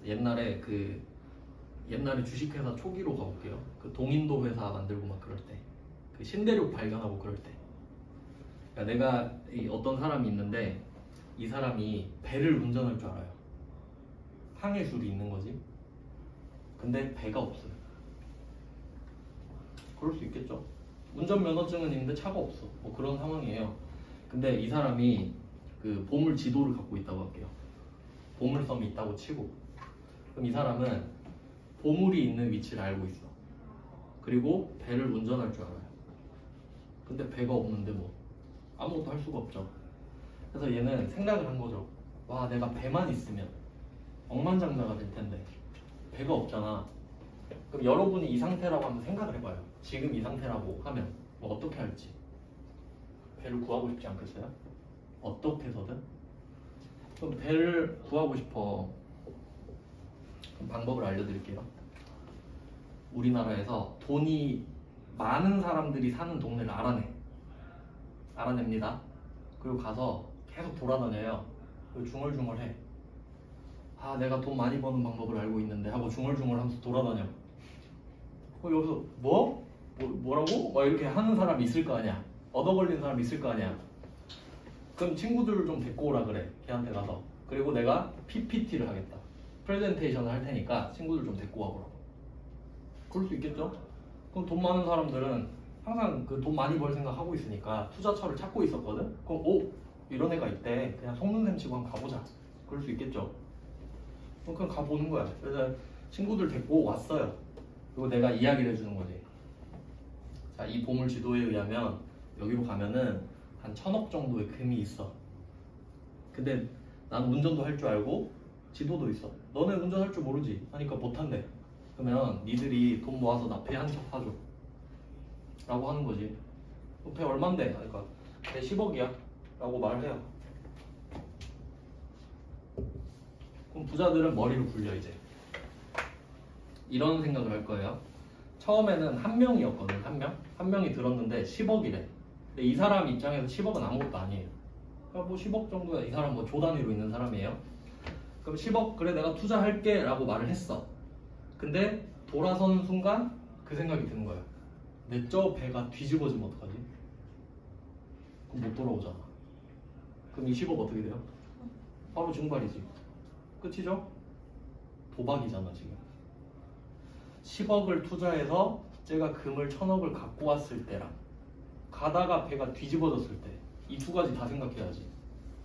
옛날에 옛날에 주식회사 초기로 가볼게요. 그 동인도 회사 만들고 막 그럴 때, 그 신대륙 발견하고 그럴 때, 그러니까 내가 어떤 사람이 있는데 이 사람이 배를 운전할 줄 알아요. 항해술이 있는 거지. 근데 배가 없어요. 그럴 수 있겠죠. 운전면허증은 있는데 차가 없어. 뭐 그런 상황이에요. 근데 이 사람이 그 보물 지도를 갖고 있다고 할게요. 보물섬이 있다고 치고, 그럼 이 사람은 보물이 있는 위치를 알고 있어. 그리고 배를 운전할 줄 알아요. 근데 배가 없는데 뭐 아무것도 할 수가 없죠. 그래서 얘는 생각을 한 거죠. 와, 내가 배만 있으면 억만장자가 될 텐데 배가 없잖아. 그럼 여러분이 이 상태라고 한번 생각을 해봐요. 지금 이 상태라고 하면 뭐 어떻게 할지. 배를 구하고 싶지 않겠어요? 어떻게 해서든. 그럼 배를 구하고 싶어. 그럼 방법을 알려드릴게요. 우리나라에서 돈이 많은 사람들이 사는 동네를 알아냅니다. 그리고 가서 계속 돌아다녀요. 그리고 중얼중얼해. 아, 내가 돈 많이 버는 방법을 알고 있는데 하고 중얼중얼하면서 돌아다녀. 여기서 뭐라고? 막 이렇게 하는 사람이 있을 거 아니야. 얻어 걸린 사람이 있을 거 아니야. 그럼 친구들을 좀 데리고 오라 그래. 걔한테 가서. 그리고 내가 PPT를 하겠다. 프레젠테이션을 할 테니까 친구들 좀 데리고 와보라고. 그럴 수 있겠죠? 그럼 돈 많은 사람들은 항상 그 돈 많이 벌 생각 하고 있으니까 투자처를 찾고 있었거든? 그럼 이런 애가 있대. 그냥 속는 셈 치고 한번 가보자. 그럴 수 있겠죠? 그럼 가보는 거야. 그래서 친구들 데리고 왔어요. 그리고 내가 이야기를 해주는 거지. 자, 이 보물 지도에 의하면 여기로 가면은 한 1000억 정도의 금이 있어. 근데 난 운전도 할 줄 알고 지도도 있어. 너네 운전할 줄 모르지? 하니까 못한대. 그러면 니들이 돈 모아서 나 배 한 척 사줘 라고 하는 거지. 배 얼만데? 하니까 배 10억이야 라고 말을 해요. 그럼 부자들은 머리를 굴려. 이제 이런 생각을 할 거예요. 처음에는 한 명이었거든. 한 명이 들었는데 10억이래. 근데 이 사람 입장에서 10억은 아무것도 아니에요. 그러니까 뭐 10억 정도야. 이 사람 뭐 조 단위로 있는 사람이에요. 그럼 10억 그래 내가 투자할게 라고 말을 했어. 근데 돌아서는 순간 그 생각이 드는 거예요. 내 저 배가 뒤집어지면 어떡하지? 그럼 못 돌아오잖아. 그럼 이 10억 어떻게 돼요? 바로 증발이지. 끝이죠? 도박이잖아 지금. 10억을 투자해서 제가 금을 1000억을 갖고 왔을 때랑 가다가 배가 뒤집어졌을 때 이 두 가지 다 생각해야지.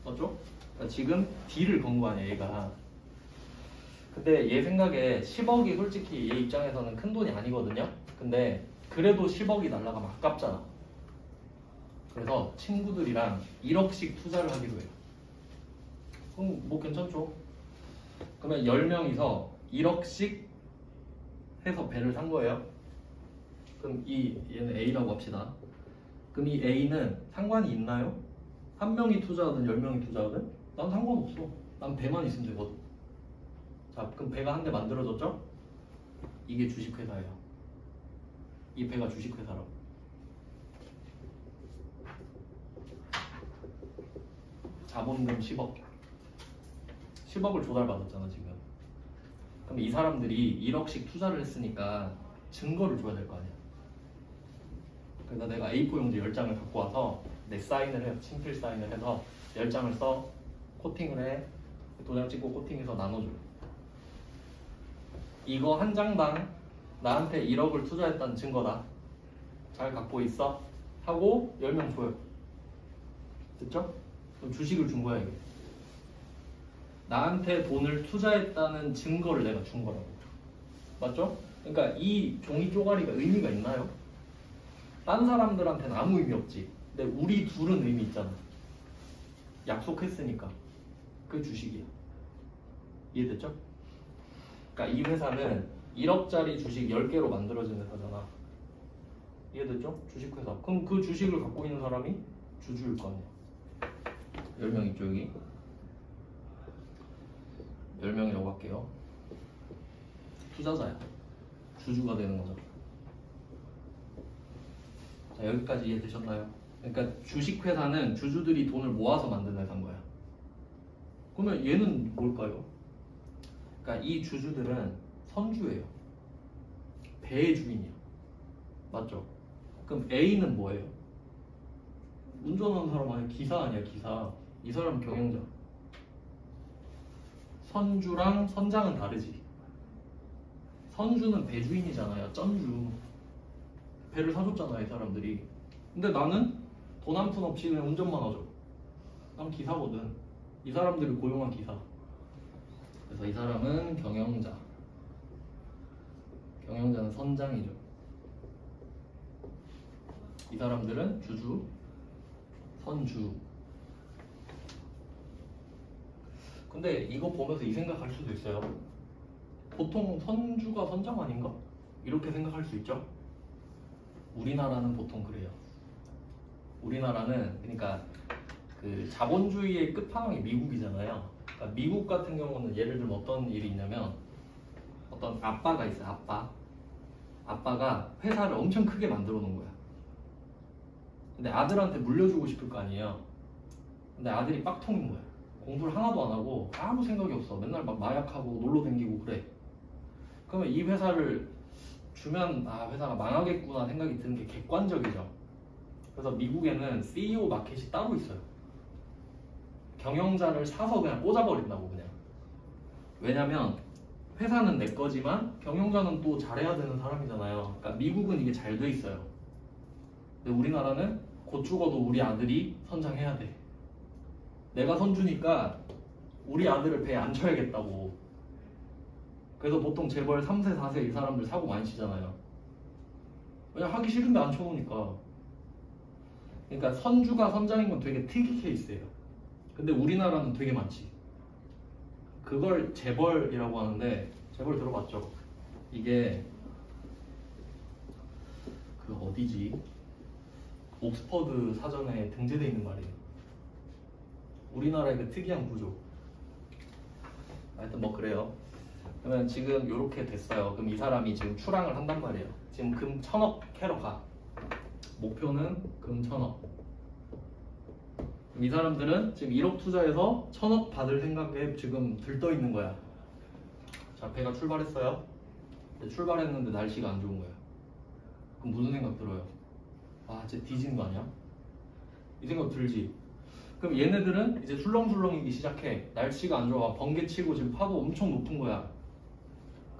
맞죠? 그러니까 지금 D를 건 거 아니야 얘가. 근데 얘 생각에 10억이 솔직히 얘 입장에서는 큰 돈이 아니거든요. 근데 그래도 10억이 날라가면 아깝잖아. 그래서 친구들이랑 1억씩 투자를 하기로 해요. 그럼 뭐 괜찮죠? 그러면 10명이서 1억씩 해서 배를 산 거예요. 그럼 얘는 A라고 합시다. 그럼 이 A는 상관이 있나요? 한 명이 투자하든 10명이 투자하든 난 상관없어. 난 배만 있으면 되거든. 자, 그럼 배가 한 대 만들어졌죠? 이게 주식회사예요. 이 배가 주식회사라고. 자본금 10억. 10억을 조달받았잖아 지금. 그럼 이 사람들이 1억씩 투자를 했으니까 증거를 줘야 될 거 아니야. 그래서 내가 A4 용지 10장을 갖고 와서 내 사인을 해요. 친필 사인을 해서 10장을 써. 코팅을 해. 도장 찍고 코팅해서 나눠줘. 이거 한 장당 나한테 1억을 투자했다는 증거다. 잘 갖고 있어? 하고 10명 줘요. 됐죠? 그럼 주식을 준 거야 이게. 나한테 돈을 투자했다는 증거를 내가 준 거라고. 맞죠? 그러니까 이 종이 쪼가리가 의미가 있나요? 딴 사람들한테는 아무 의미 없지. 근데 우리 둘은 의미 있잖아. 약속했으니까. 그게 주식이야. 이해됐죠? 그러니까 이 회사는 1억짜리 주식 10개로 만들어진 회사잖아. 이해됐죠? 주식회사. 그럼 그 주식을 갖고 있는 사람이 주주일 거 아니야. 10명 있죠 여기. 10명이라고 할게요. 투자자야. 주주가 되는 거죠. 자, 여기까지 이해되셨나요? 그러니까 주식회사는 주주들이 돈을 모아서 만든 회사인 거야. 그러면 얘는 뭘까요? 그러니까 이 주주들은 선주예요. 배의 주인이야. 맞죠? 그럼 A는 뭐예요? 운전하는 사람 아니야? 기사 아니야 기사. 이 사람 경영자. 선주랑 선장은 다르지. 선주는 배주인이잖아요. 쩐주. 배를 사줬잖아요 이 사람들이. 근데 나는 돈 한 푼 없이 그냥 운전만 하죠. 난 기사거든. 이 사람들을 고용한 기사. 그래서 이 사람은 경영자. 경영자는 선장이죠. 이 사람들은 주주, 선주. 근데 이거 보면서 이 생각할 수도 있어요. 보통 선주가 선장 아닌가? 이렇게 생각할 수 있죠. 우리나라는 보통 그래요. 우리나라는 그러니까 그 자본주의의 끝판왕이 미국이잖아요. 그러니까 미국 같은 경우는 예를 들면 어떤 일이 있냐면 어떤 아빠가 있어요. 아빠가 회사를 엄청 크게 만들어 놓은 거야. 근데 아들한테 물려주고 싶을 거 아니에요. 근데 아들이 빡통인 거야. 공부를 하나도 안 하고 아무 생각이 없어. 맨날 막 마약하고 놀러 다니고 그래. 그러면 이 회사를 주면 아 회사가 망하겠구나 생각이 드는 게 객관적이죠. 그래서 미국에는 CEO 마켓이 따로 있어요. 경영자를 사서 그냥 꽂아버린다고 그냥. 왜냐면 회사는 내 거지만 경영자는 또 잘해야 되는 사람이잖아요. 그러니까 미국은 이게 잘 돼 있어요. 근데 우리나라는 곧 죽어도 우리 아들이 선장해야 돼. 내가 선주니까 우리 아들을 배에 앉혀야겠다고. 그래서 보통 재벌 3세, 4세 이 사람들 사고 많이 치잖아요. 그냥 하기 싫은데 앉혀놓으니까. 그러니까 선주가 선장인 건 되게 특이 케이스예요. 근데 우리나라는 되게 많지. 그걸 재벌이라고 하는데 재벌 들어봤죠? 이게 그 어디지? 옥스퍼드 사전에 등재되어 있는 말이에요. 우리나라의 그 특이한 구조. 하여튼 뭐 그래요. 그러면 지금 이렇게 됐어요. 그럼 이 사람이 지금 출항을 한단 말이에요. 지금 금 1000억 캐러 가. 목표는 금 1000억. 이 사람들은 지금 1억 투자해서 1000억 받을 생각에 지금 들떠 있는 거야. 자, 배가 출발했어요. 출발했는데 날씨가 안 좋은 거야. 그럼 무슨 생각 들어요? 아, 쟤 뒤지는 거 아니야? 이 생각 들지. 그럼 얘네들은 이제 술렁술렁이기 시작해. 날씨가 안 좋아. 번개치고 지금 파도 엄청 높은 거야.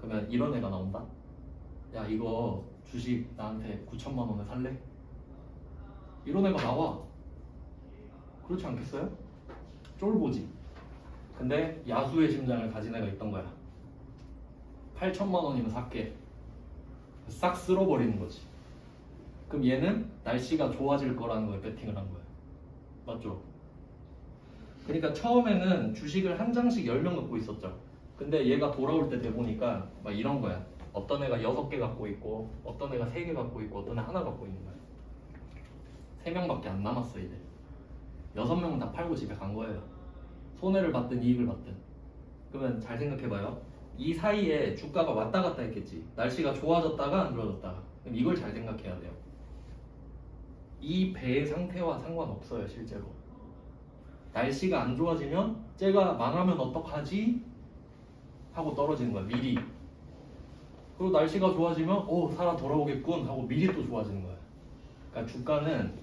그러면 이런 애가 나온다. 야, 이거 주식 나한테 9천만 원에 살래? 이런 애가 나와. 그렇지 않겠어요? 쫄보지. 근데 야수의 심장을 가진 애가 있던 거야. 8천만 원이면 살게. 싹 쓸어버리는 거지. 그럼 얘는 날씨가 좋아질 거라는 거에 베팅을 한 거야. 맞죠? 그러니까 처음에는 주식을 한 장씩 10명 갖고 있었죠. 근데 얘가 돌아올 때 돼 보니까 막 이런 거야. 어떤 애가 6개 갖고 있고, 어떤 애가 3개 갖고 있고, 어떤 애 하나 갖고 있는 거야. 3명밖에 안 남았어 이제. 6명은 다 팔고 집에 간 거예요. 손해를 받든 이익을 받든. 그러면 잘 생각해봐요. 이 사이에 주가가 왔다 갔다 했겠지. 날씨가 좋아졌다가 안 좋아졌다가. 그럼 이걸 잘 생각해야 돼요. 이 배의 상태와 상관없어요 실제로. 날씨가 안 좋아지면 쟤가 망하면 어떡하지? 하고 떨어지는 거야 미리. 그리고 날씨가 좋아지면 살아 돌아오겠군 하고 미리 또 좋아지는 거야. 그러니까 주가는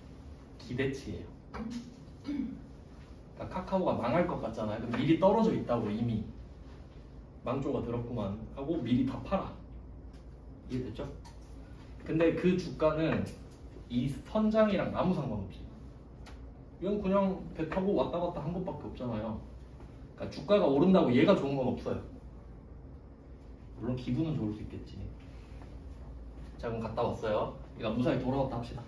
기대치예요. 그러니까 카카오가 망할 것 같잖아요. 그럼 미리 떨어져 있다고 이미. 망조가 들었구만 하고 미리 다 팔아. 이해됐죠? 근데 그 주가는 이 선장이랑 아무 상관없지. 이건 그냥 배 타고 왔다 갔다 한 것밖에 없잖아요. 그러니까 주가가 오른다고 얘가 좋은 건 없어요. 물론 기분은 좋을 수 있겠지. 자, 그럼 갔다 왔어요. 얘가 무사히 돌아왔다 합시다.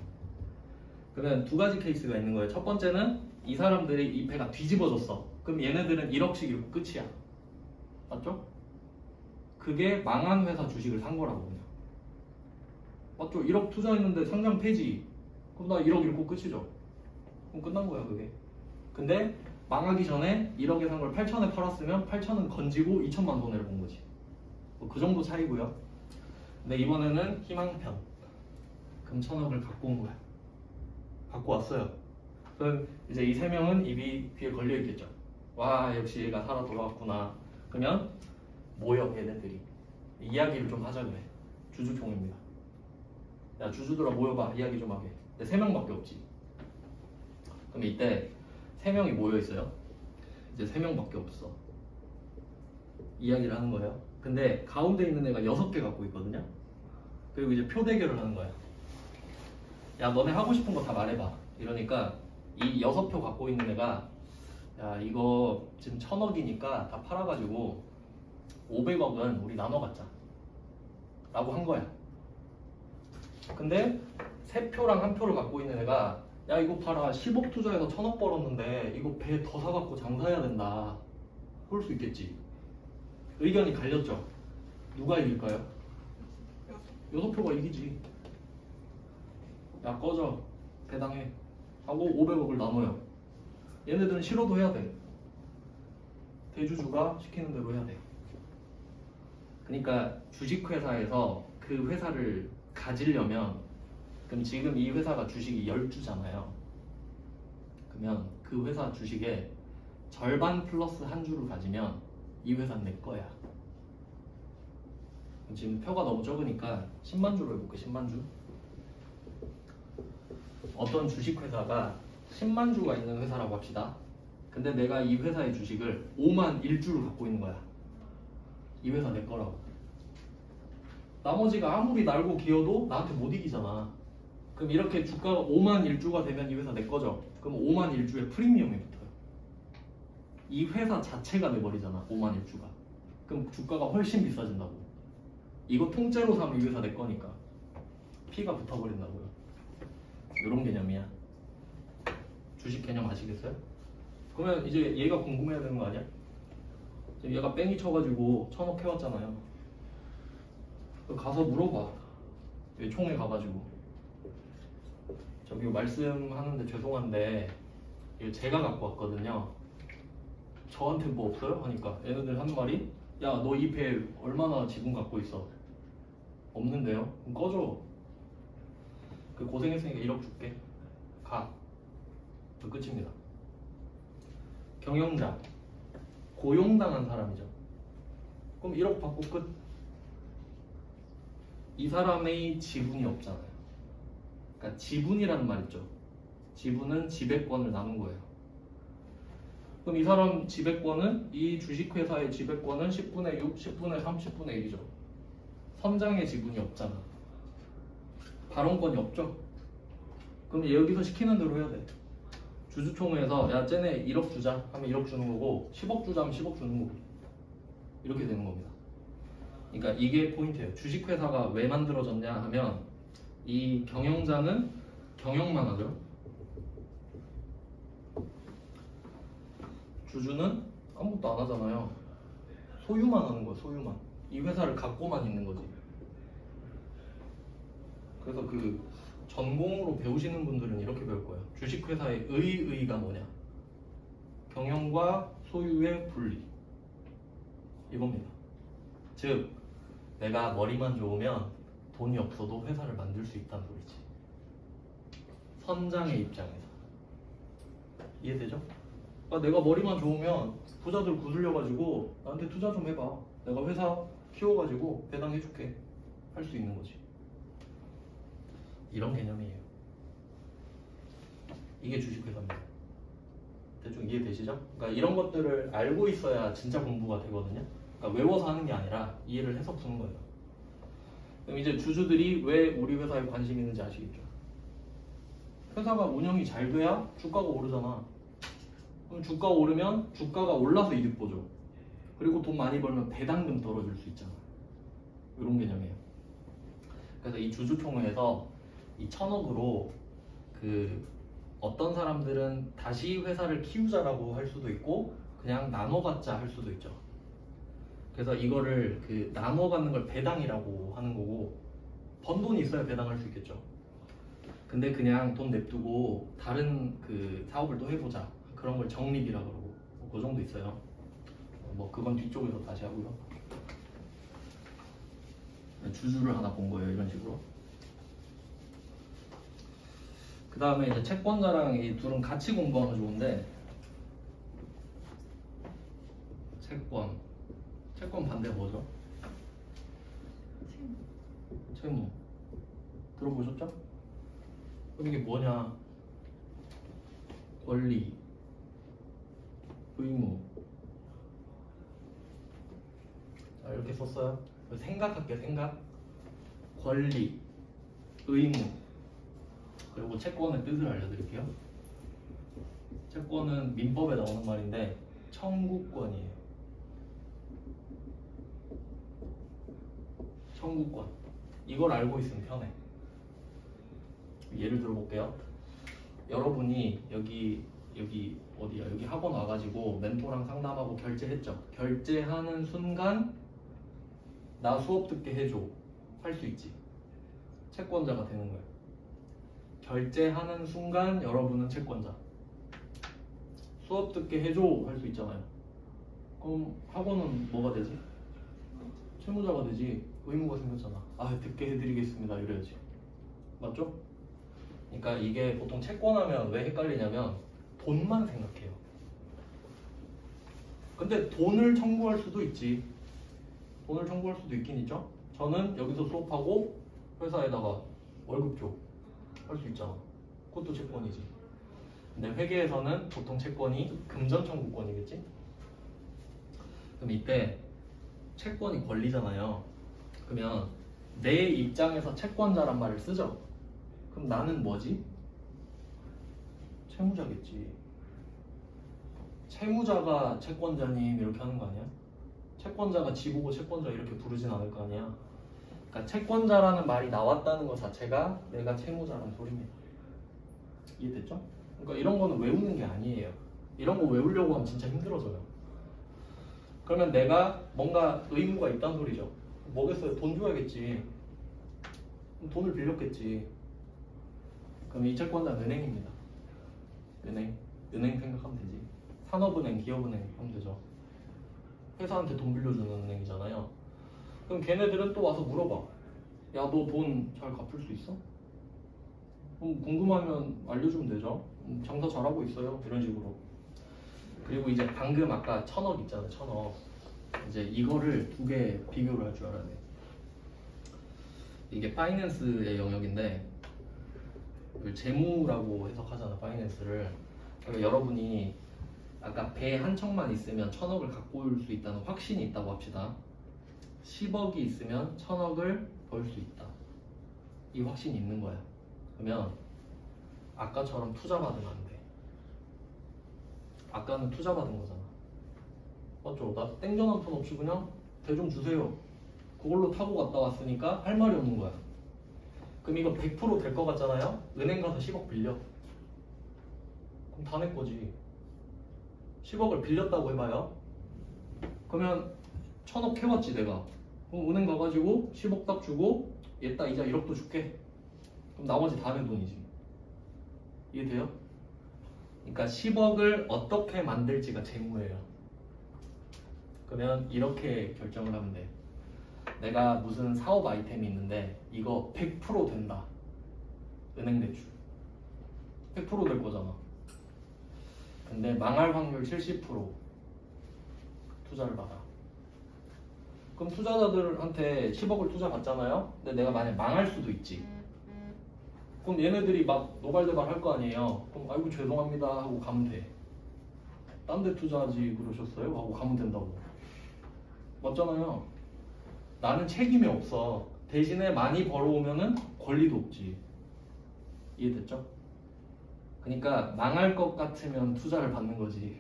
그러면 두 가지 케이스가 있는 거예요. 첫 번째는 이 사람들이 이 배가 뒤집어졌어. 그럼 얘네들은 1억씩 잃고 끝이야. 맞죠? 그게 망한 회사 주식을 산 거라고 그냥. 맞죠? 1억 투자했는데 상장 폐지. 그럼 나 1억 잃고 끝이죠. 그럼 끝난 거야 그게. 근데 망하기 전에 1억에 산 걸 8천에 팔았으면 8천은 건지고 2천만 손해를 본 거지. 뭐 그 정도 차이고요. 근데 이번에는 희망편. 그럼 1,000억을 갖고 온 거야. 갖고 왔어요. 그럼 이제 이 세 명은 입이 귀에 걸려 있겠죠. 와, 역시 얘가 살아 돌아왔구나. 그러면 모여 얘네들이 이야기를 좀 하자 그래. 주주총입니다. 야, 주주들아 모여봐. 이야기 좀 하게. 근데 3명밖에 없지. 그럼 이때 3명이 모여 있어요. 이제 3명밖에 없어. 이야기를 하는 거예요. 근데 가운데 있는 애가 6개 갖고 있거든요. 그리고 이제 표 대결을 하는 거야. 야, 너네 하고 싶은 거 다 말해봐. 이러니까 이 6표 갖고 있는 애가 야, 이거 지금 1,000억이니까 다 팔아가지고 500억은 우리 나눠 갖자 라고 한 거야. 근데 3표랑 1표를 갖고 있는 애가 야, 이거 팔아. 10억 투자해서 1,000억 벌었는데 이거 배 더 사갖고 장사해야 된다. 그럴 수 있겠지. 의견이 갈렸죠. 누가 이길까요? 6표가 이기지. 야, 꺼져. 배당해. 하고 500억을 나눠요. 얘네들은 싫어도 해야 돼. 대주주가 시키는 대로 해야 돼. 그러니까 주식회사에서 그 회사를 가지려면, 그럼 지금 이 회사가 주식이 10주잖아요. 그러면 그 회사 주식의 절반 플러스 한 주를 가지면 이 회사는 내 거야. 지금 표가 너무 적으니까 10만 주로 해볼게. 10만 주. 어떤 주식회사가 10만 주가 있는 회사라고 합시다. 근데 내가 이 회사의 주식을 5만 1주를 갖고 있는 거야. 이 회사 내 거라고. 나머지가 아무리 날고 기어도 나한테 못 이기잖아. 그럼 이렇게 주가가 5만 1주가 되면 이 회사 내 거죠. 그럼 5만 1주에 프리미엄이 붙어요. 이 회사 자체가 내버리잖아. 5만 1주가. 그럼 주가가 훨씬 비싸진다고. 이거 통째로 사면 이 회사 내 거니까 피가 붙어버린다고요. 이런 개념이야. 주식 개념 아시겠어요? 그러면 이제 얘가 궁금해야 되는 거 아니야? 지금 얘가 뺑이 쳐가지고 1,000억 해왔잖아요. 가서 물어봐. 여기 총회 가가지고 저기 말씀하는데 죄송한데 이거 제가 갖고 왔거든요. 저한테 뭐 없어요? 하니까 얘네들 하는 말이 야, 너 이 배 얼마나 지분 갖고 있어? 없는데요? 그럼 꺼져. 그 고생했으니까 1억 줄게. 가. 그 끝입니다. 경영자. 고용당한 사람이죠. 그럼 1억 받고 끝. 이 사람의 지분이 없잖아요. 그러니까 지분이라는 말 있죠. 지분은 지배권을 나눈 거예요. 그럼 이 사람 지배권은 이 주식회사의 지배권은 10분의 6, 10분의 3, 10분의 1이죠. 선장의 지분이 없잖아. 발언권이 없죠. 그럼 여기서 시키는 대로 해야 돼. 주주총회에서 야 쟤네 1억 주자 하면 1억 주는 거고 10억 주자 하면 10억 주는 거고 이렇게 되는 겁니다. 그러니까 이게 포인트예요. 주식회사가 왜 만들어졌냐 하면 이 경영자는 경영만 하죠. 주주는 아무것도 안 하잖아요. 소유만 하는 거예요. 소유만. 이 회사를 갖고만 있는 거지. 그래서 그 전공으로 배우시는 분들은 이렇게 배울 거예요. 주식회사의 의의가 뭐냐? 경영과 소유의 분리. 이겁니다. 즉 내가 머리만 좋으면 돈이 없어도 회사를 만들 수 있다는 소리지. 선장의 입장에서. 이해되죠? 그러니까 내가 머리만 좋으면 부자들 구슬려가지고 나한테 투자 좀 해봐. 내가 회사 키워가지고 배당해줄게. 할 수 있는 거지. 이런 개념이에요. 이게 주식회사입니다. 대충 이해되시죠? 그러니까 이런 것들을 알고 있어야 진짜 공부가 되거든요. 그러니까 외워서 하는 게 아니라 이해를 해서 푸는 거예요. 그럼 이제 주주들이 왜 우리 회사에 관심이 있는지 아시겠죠? 회사가 운영이 잘 돼야 주가가 오르잖아. 그럼 주가가 오르면 주가가 올라서 이득 보죠. 그리고 돈 많이 벌면 배당금 떨어질 수 있잖아. 이런 개념이에요. 그래서 이 주주총회에서 이 1,000억으로 그 어떤 사람들은 다시 회사를 키우자라고 할 수도 있고 그냥 나눠 갖자 할 수도 있죠. 그래서 이거를 그 나눠 갖는 걸 배당이라고 하는 거고 번 돈이 있어야 배당할 수 있겠죠. 근데 그냥 돈 냅두고 다른 그 사업을 또 해보자 그런 걸 적립이라 그러고 그 정도 있어요. 뭐 그건 뒤쪽에서 다시 하고요. 주주를 하나 본 거예요. 이런 식으로. 그 다음에 이제 채권자랑 이 둘은 같이 공부하면 좋은데 채권 반대 뭐죠? 채무. 들어보셨죠? 그럼 이게 뭐냐? 권리, 의무. 자, 이렇게 썼어요. 생각할게요. 생각. 권리, 의무. 그리고 채권의 뜻을 알려드릴게요. 채권은 민법에 나오는 말인데 청구권이에요. 청구권. 이걸 알고 있으면 편해. 예를 들어볼게요. 여러분이 여기 어디야? 여기 학원 와가지고 멘토랑 상담하고 결제했죠. 결제하는 순간 나 수업 듣게 해줘. 할 수 있지. 채권자가 되는 거예요. 결제하는 순간 여러분은 채권자. 수업 듣게 해줘 할 수 있잖아요. 그럼 학원은 뭐가 되지? 채무자가 되지. 의무가 생겼잖아. 아 듣게 해드리겠습니다 이래야지. 맞죠? 그러니까 이게 보통 채권하면 왜 헷갈리냐면 돈만 생각해요. 근데 돈을 청구할 수도 있지. 돈을 청구할 수도 있긴 있죠. 저는 여기서 수업하고 회사에다가 월급 줘. 할 수 있잖아. 그것도 채권이지. 근데 회계에서는 보통 채권이 금전 청구권이겠지? 그럼 이때 채권이 권리잖아요. 그러면 내 입장에서 채권자란 말을 쓰죠. 그럼 나는 뭐지? 채무자겠지. 채무자가 채권자님 이렇게 하는 거 아니야? 채권자가 지보고 채권자 이렇게 부르진 않을 거 아니야? 그러니까 채권자라는 말이 나왔다는 것 자체가 내가 채무자라는 소리입니다. 이해됐죠? 그러니까 이런 거는 외우는 게 아니에요. 이런 거 외우려고 하면 진짜 힘들어져요. 그러면 내가 뭔가 의무가 있다는 소리죠. 뭐겠어요? 돈 줘야겠지. 그럼 돈을 빌렸겠지. 그럼 이 채권자는 은행입니다. 은행 생각하면 되지. 산업은행, 기업은행 하면 되죠. 회사한테 돈 빌려주는 은행이잖아요. 그럼 걔네들은 또 와서 물어봐. 야, 너 돈 잘 갚을 수 있어? 그럼 궁금하면 알려주면 되죠. 장사 잘하고 있어요. 이런 식으로. 그리고 이제 방금 아까 1,000억 있잖아요. 1,000억. 이제 이거를 두 개 비교를 할 줄 알아야 돼. 이게 파이낸스의 영역인데 재무라고 해석하잖아. 파이낸스를. 그러니까 여러분이 아까 배 한 척만 있으면 1000억을 갖고 올 수 있다는 확신이 있다고 합시다. 10억이 있으면 1000억을 벌 수 있다. 이 확신이 있는 거야. 그러면 아까처럼 투자 받으면 안 돼. 아까는 투자 받은 거잖아. 맞죠? 나 땡전 한 푼 없이 그냥 대좀 주세요. 그걸로 타고 갔다 왔으니까 할 말이 없는 거야. 그럼 이거 100% 될 거 같잖아요? 은행 가서 10억 빌려. 그럼 다 내 거지. 10억을 빌렸다고 해봐요. 그러면 1000억 해왔지 내가. 그럼 은행 가가지고 10억 딱 주고 얘따 이자 1억도 줄게. 그럼 나머지 다 내 돈이지. 이해돼요? 그러니까 10억을 어떻게 만들지가 재무예요. 그러면 이렇게 결정을 하면 돼. 내가 무슨 사업 아이템이 있는데 이거 100% 된다. 은행 대출 100% 될 거잖아. 근데 망할 확률 70% 투자를 받아. 그럼 투자자들한테 10억을 투자 받잖아요. 근데 내가 만약 망할 수도 있지. 그럼 얘네들이 막 노발대발 할 거 아니에요. 그럼 아이고 죄송합니다 하고 가면 돼. 딴 데 투자하지 그러셨어요? 하고 가면 된다고. 맞잖아요. 나는 책임이 없어. 대신에 많이 벌어오면은 권리도 없지. 이해됐죠? 그러니까 망할 것 같으면 투자를 받는 거지.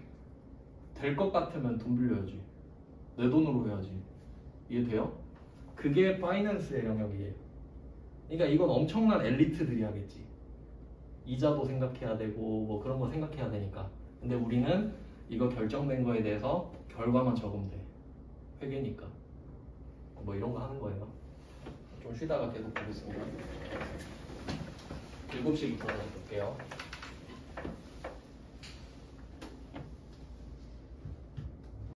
될 것 같으면 돈 빌려야지. 내 돈으로 해야지. 이해돼요? 그게 파이낸스의 영역이에요. 그러니까 이건 엄청난 엘리트들이 하겠지. 이자도 생각해야 되고 뭐 그런 거 생각해야 되니까. 근데 우리는 이거 결정된 거에 대해서 결과만 적으면 돼. 회계니까. 뭐 이런 거 하는 거예요. 좀 쉬다가 계속 보겠습니다. 7시부터 볼게요.